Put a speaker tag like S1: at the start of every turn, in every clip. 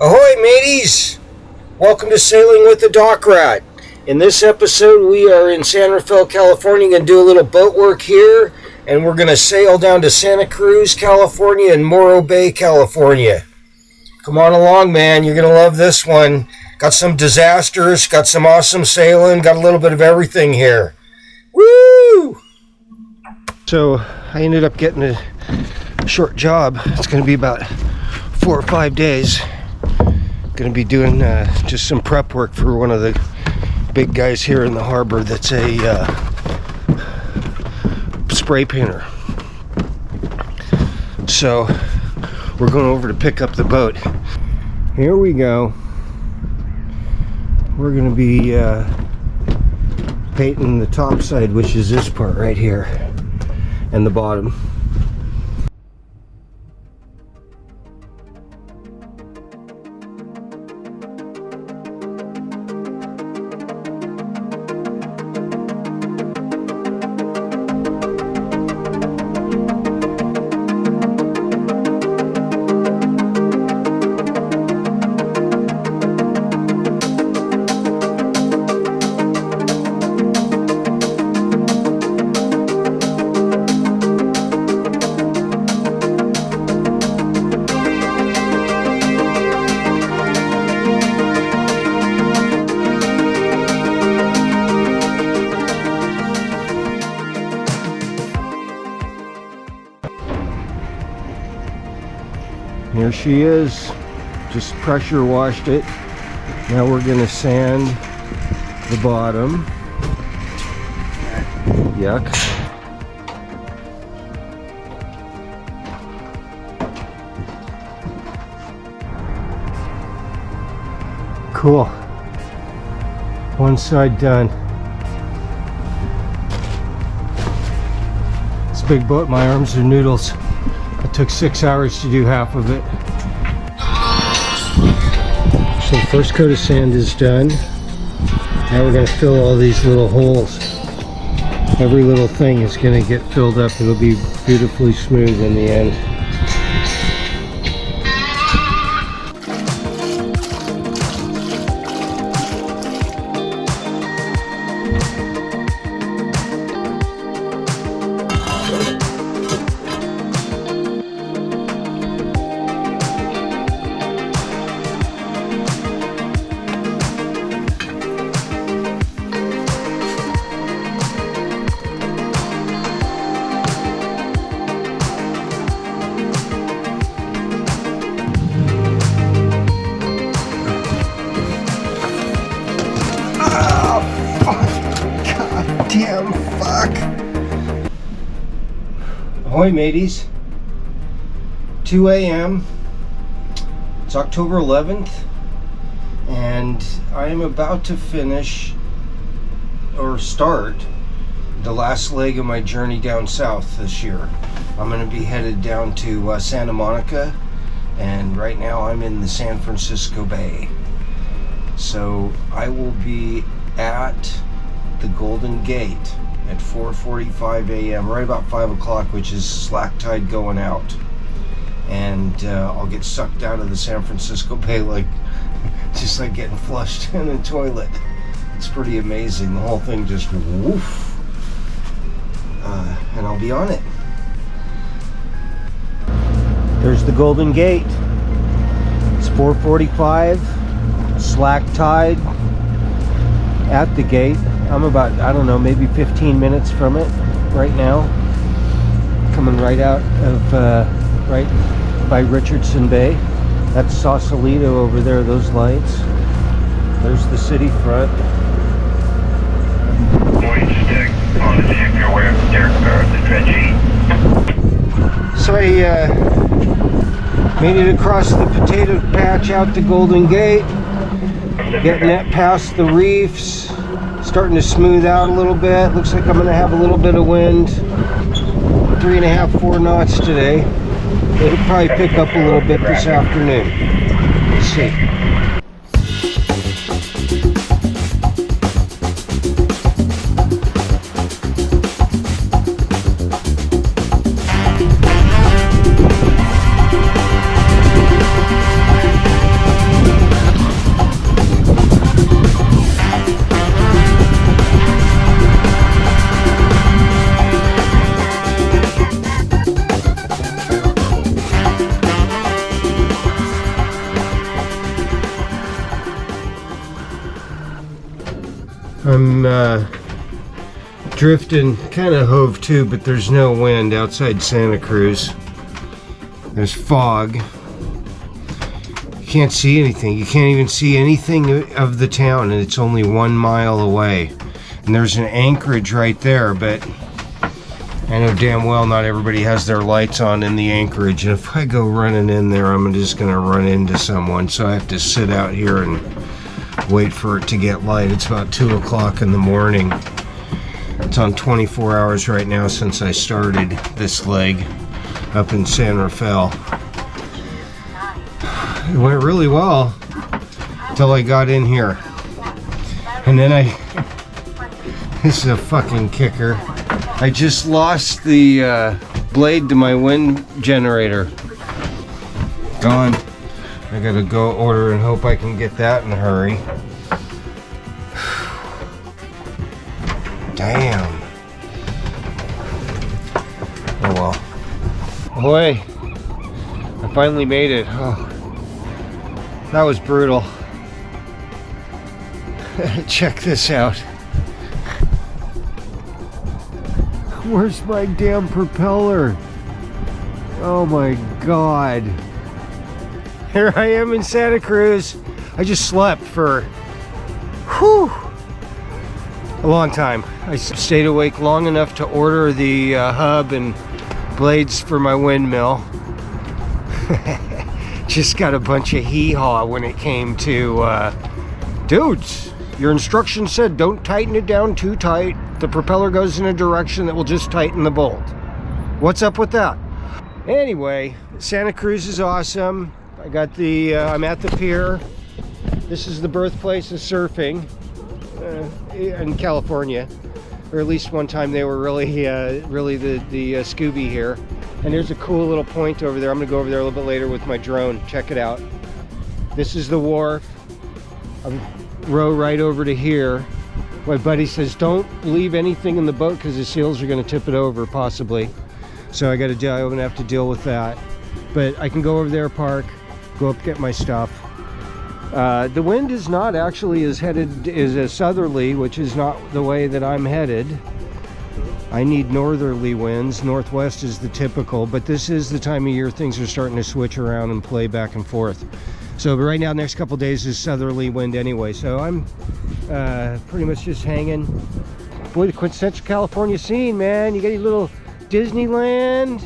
S1: Ahoy, mateys! Welcome to Sailing with the Dock Rat. In this episode, we are in San Rafael, California. Going to do a little boat work here, and we're going to sail down to Santa Cruz, California, and Morro Bay, California. Come on along, man. You're going to love this one. Got some disasters, got some awesome sailing, got a little bit of everything here. Woo! So, I ended up getting a short job. It's going to be about 4 or 5 days. Going to be doing just some prep work for one of the big guys here in the harbor that's a spray painter. So we're going over to pick up the boat. Here we go. We're going to be painting the top side, which is this part right here, and the bottom. Here she is, just pressure washed it. Now we're going to sand the bottom. Yuck. Cool. One side done. It's a big boat, my arms are noodles. It took 6 hours to do half of it. So the first coat of sand is done. Now we're going to fill all these little holes. Every little thing is going to get filled up. It'll be beautifully smooth in the end. Damn, fuck. Ahoy, mateys. 2 a.m. It's October 11th, and I am about to finish or start the last leg of my journey down south this year. I'm going to be headed down to Santa Monica, and right now I'm in the San Francisco Bay. So I will be at the Golden Gate at 4:45 a.m. right about 5 o'clock, which is slack tide going out, and I'll get sucked out of the San Francisco Bay like just like getting flushed in a toilet. It's pretty amazing. The whole thing just woof, and I'll be on it. There's the Golden Gate. It's 4:45, slack tide at the gate. I'm about, I don't know, maybe 15 minutes from it right now. Coming right out of, right by Richardson Bay. That's Sausalito over there, those lights. There's the city front. So I made it across the potato patch out to Golden Gate. Getting it past the reefs. Starting to smooth out a little bit. Looks like I'm going to have a little bit of wind. 3.5, 4 knots today. It'll probably pick up a little bit this afternoon. Let's see. I'm drifting, kind of hove to, but there's no wind outside Santa Cruz. There's fog. You can't see anything. You can't even see anything of the town, and it's only 1 mile away. And there's an anchorage right there, but I know damn well not everybody has their lights on in the anchorage. And if I go running in there, I'm just going to run into someone. So I have to sit out here and wait for it to get light. It's about 2 o'clock in the morning. It's on 24 hours right now since I started this leg up in San Rafael. It went really well until I got in here. And then this is a fucking kicker. I just lost the blade to my wind generator. Gone. I gotta go order and hope I can get that in a hurry. Damn. Oh well. Ahoy. I finally made it. Oh, that was brutal. Check this out. Where's my damn propeller? Oh my god. Here I am in Santa Cruz. I just slept for a long time. I stayed awake long enough to order the hub and blades for my windmill. Just got a bunch of hee-haw when it came to dudes, your instructions said don't tighten it down too tight. The propeller goes in a direction that will just tighten the bolt. What's up with that? Anyway, Santa Cruz is awesome. I got the I'm at the pier. This is the birthplace of surfing in California, or at least one time they were really the Scooby here. And there's a cool little point over there. I'm gonna go over there a little bit later with my drone. Check it out. This is the wharf. I'll row right over to here. My buddy says don't leave anything in the boat because the seals are going to tip it over possibly. So I'm going to have to deal with that. But I can go over there, park, go up, get my stuff. The wind is not actually as a southerly, which is not the way that I'm headed. I need northerly winds. Northwest is the typical, but this is the time of year things are starting to switch around and play back and forth. So but right now, the next couple of days is southerly wind anyway. So I'm pretty much just hanging. Boy, the quintessential California scene, man. You got your little Disneyland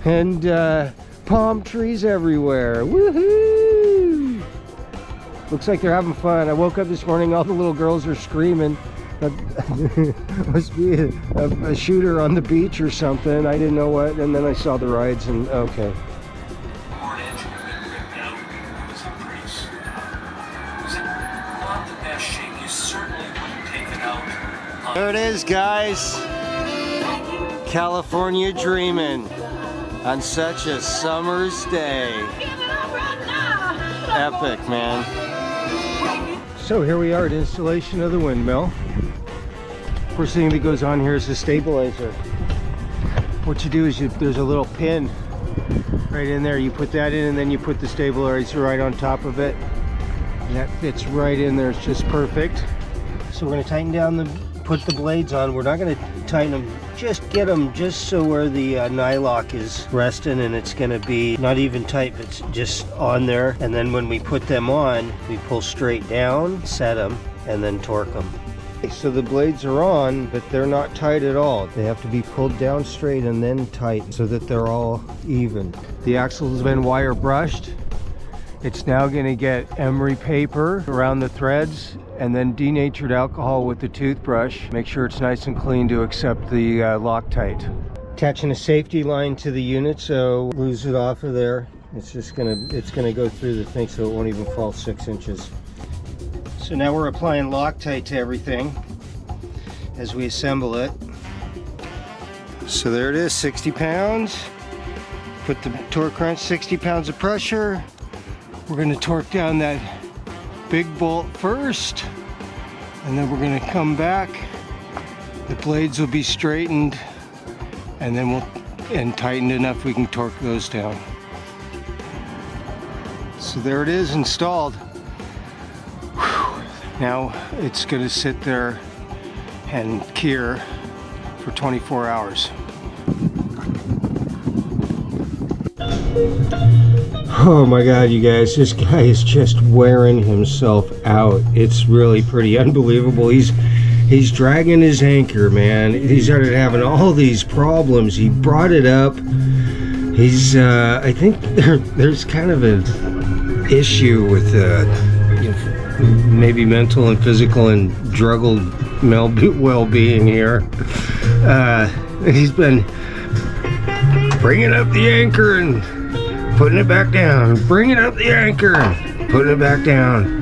S1: and palm trees everywhere. Woohoo! Looks like they're having fun. I woke up this morning, all the little girls are screaming. Must be a shooter on the beach or something. I didn't know what, and then I saw the rides and okay. There it is, guys. California dreaming on such a summer's day. Epic, man. So here we are at installation of the windmill. First thing that goes on here is the stabilizer. What you do is there's a little pin right in there. You put that in and then you put the stabilizer right on top of it. And that fits right in there. It's just perfect. So we're going to tighten down put the blades on. We're not going to tighten them, just get them just so where the nylock is resting, and it's going to be not even tight, but just on there. And then when we put them on, we pull straight down, set them, and then torque them. So the blades are on, but they're not tight at all. They have to be pulled down straight and then tight so that they're all even. The axle has been wire brushed. It's now going to get emery paper around the threads and then denatured alcohol with the toothbrush. Make sure it's nice and clean to accept the Loctite. Attaching a safety line to the unit, so lose it off of there. It's gonna go through the thing so it won't even fall 6 inches. So now we're applying Loctite to everything as we assemble it. So there it is, 60 pounds. Put the torque wrench, 60 pounds of pressure. We're gonna torque down that big bolt first, and then we're going to come back. The blades will be straightened, and then and tightened enough we can torque those down. So there it is, installed. Whew. Now it's going to sit there and cure for 24 hours. Oh my God, you guys, this guy is just wearing himself out. It's really pretty unbelievable. He's dragging his anchor, man. He started having all these problems. He brought it up. He's, I think there's kind of an issue with maybe mental and physical and drug well-being here. He's been bringing up the anchor and putting it back down, bringing up the anchor and putting it back down.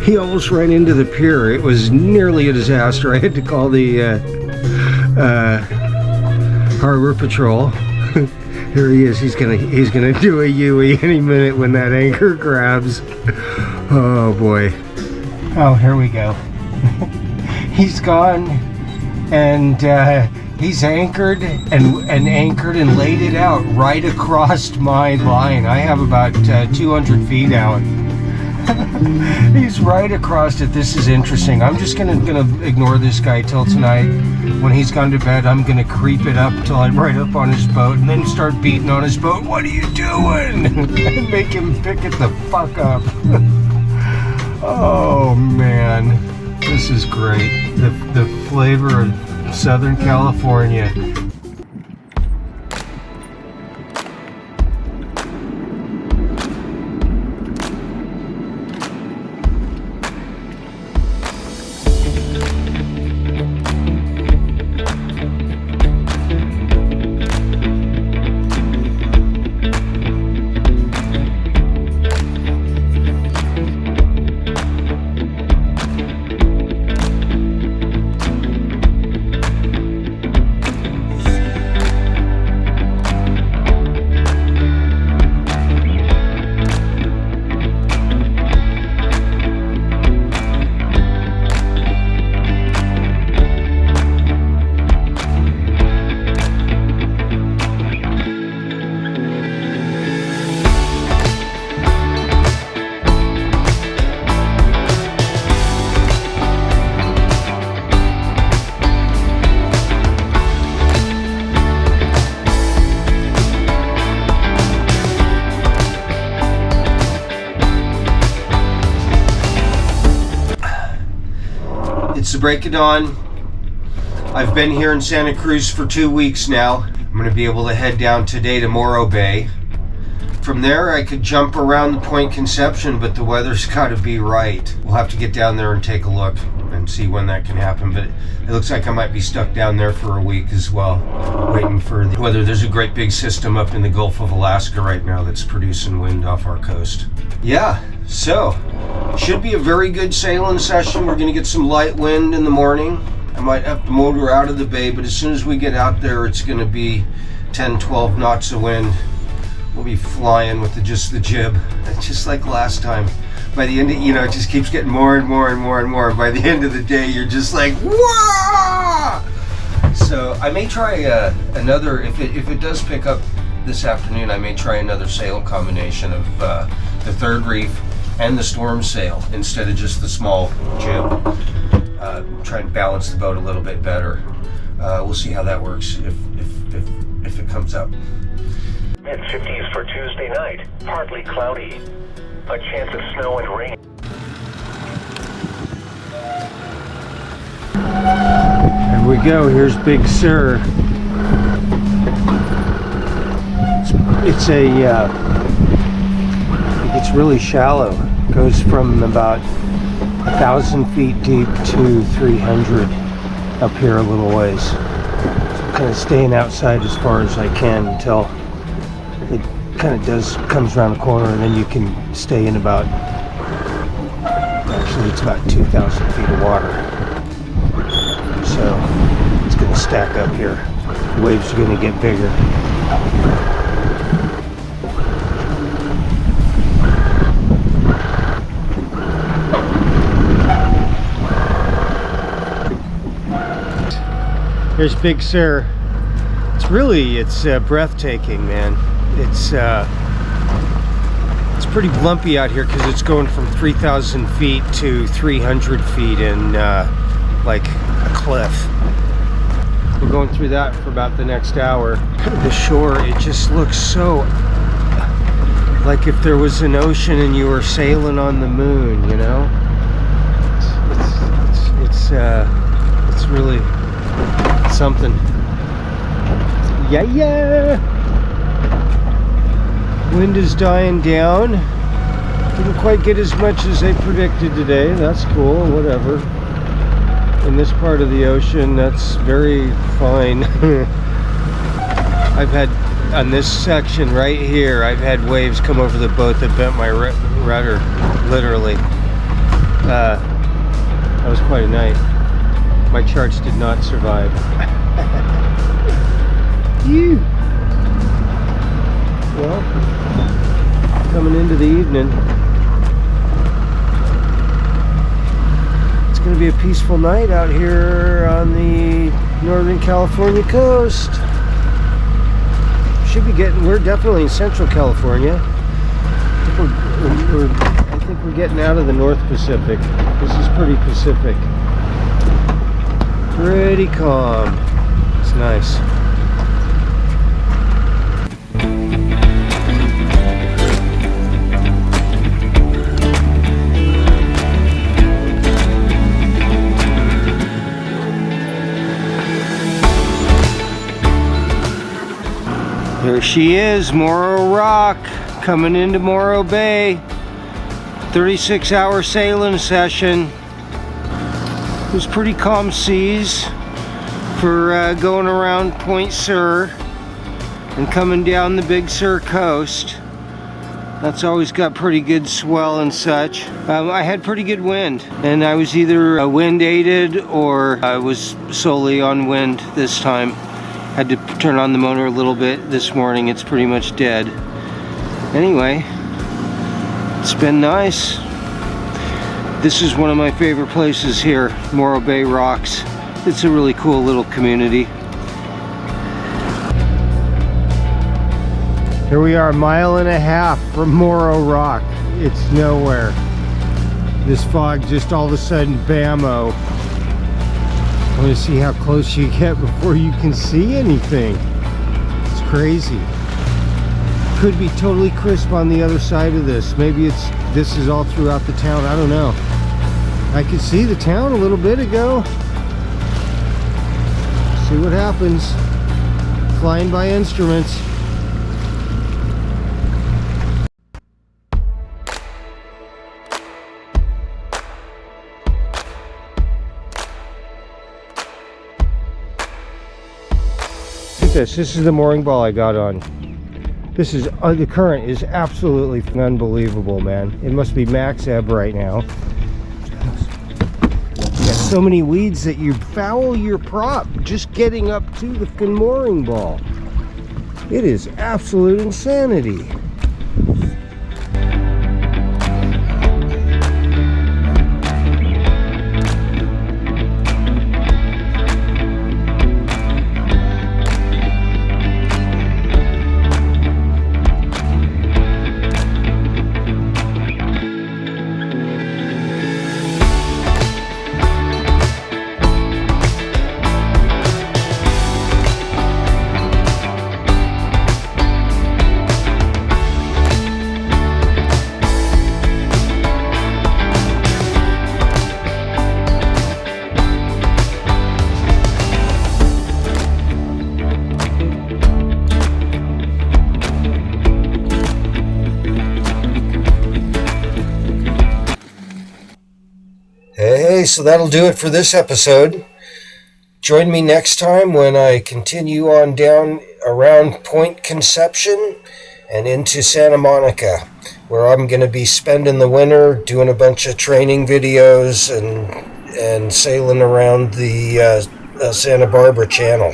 S1: He almost ran into the pier. It was nearly a disaster. I had to call the harbor patrol. Here he is. He's gonna do a U-ey any minute when that anchor grabs. Oh boy. Oh, here we go. He's gone, and he's anchored and anchored and laid it out right across my line. I have about 200 feet out. He's right across it. This is interesting. I'm just gonna ignore this guy till tonight. When he's gone to bed, I'm gonna creep it up till I'm right up on his boat and then start beating on his boat. What are you doing? And make him pick it the fuck up. Oh man, this is great. The flavor of Southern California. It's the break of dawn. I've been here in Santa Cruz for 2 weeks now. I'm going to be able to head down today to Morro Bay. From there I could jump around the Point Conception, but the weather's got to be right. We'll have to get down there and take a look and see when that can happen, but it looks like I might be stuck down there for a week as well, waiting for the weather. There's a great big system up in the Gulf of Alaska right now that's producing wind off our coast. Yeah, so should be a very good sailing session. We're going to get some light wind in the morning. I might have to motor out of the bay, but as soon as we get out there, it's going to be 10-12 knots of wind. We'll be flying with just the jib, just like last time. By the end of, it just keeps getting more and more and more and more. By the end of the day, you're just like, whoa! So I may try another, if it does pick up this afternoon, I may try another sail combination of the third reef and the storm sail instead of just the small jib. Try and balance the boat a little bit better. We'll see how that works if it comes up.
S2: Mid-50s for Tuesday night. Partly cloudy. A chance of snow and rain.
S1: There we go. Here's Big Sur. It's really shallow. It goes from about 1,000 feet deep to 300 up here a little ways. So I'm kind of staying outside as far as I can until it kind of comes around the corner, and then you can stay in about, actually it's about 2,000 feet of water. So it's going to stack up here. The waves are going to get bigger. Here's Big Sur. It's breathtaking, man. It's pretty lumpy out here because it's going from 3,000 feet to 300 feet in like a cliff. We're going through that for about the next hour. The shore, it just looks so like if there was an ocean and you were sailing on the moon, you know? It's really something. Yeah. Wind is dying down. Didn't quite get as much as they predicted today. That's cool, whatever. In this part of the ocean, that's very fine. I've had, on this section right here, I've had waves come over the boat that bent my rudder, literally. That was quite a night. My charts did not survive. Phew. Well, coming into the evening, it's going to be a peaceful night out here on the Northern California coast. Should be getting, we're definitely in Central California. I think we're getting out of the North Pacific. This is pretty Pacific. Pretty calm. It's nice. There she is, Morro Rock, coming into Morro Bay. 36-hour sailing session. It was pretty calm seas for going around Point Sur and coming down the Big Sur coast. That's always got pretty good swell and such. I had pretty good wind, and I was either wind aided or I was solely on wind this time. Had to turn on the motor a little bit this morning. It's pretty much dead. Anyway, it's been nice. This is one of my favorite places here, Morro Bay Rocks. It's a really cool little community. Here we are, a mile and a half from Morro Rock. It's nowhere. This fog just all of a sudden, bam-o. I want to see how close you get before you can see anything. It's crazy. Could be totally crisp on the other side of this. Maybe this is all throughout the town. I don't know. I could see the town a little bit ago. See what happens. Flying by instruments. This is the mooring ball I got on. This is the current is absolutely unbelievable, man. It must be max ebb right now. You got so many weeds that you foul your prop just getting up to the mooring ball. It is absolute insanity. Hey, so that'll do it for this episode. Join me next time when I continue on down around Point Conception and into Santa Monica, where I'm going to be spending the winter doing a bunch of training videos and sailing around the Santa Barbara Channel.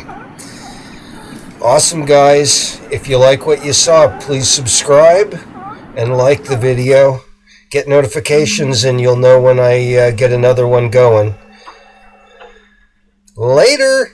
S1: Awesome, guys. If you like what you saw, please subscribe and like the video. Get notifications and you'll know when I get another one going. Later!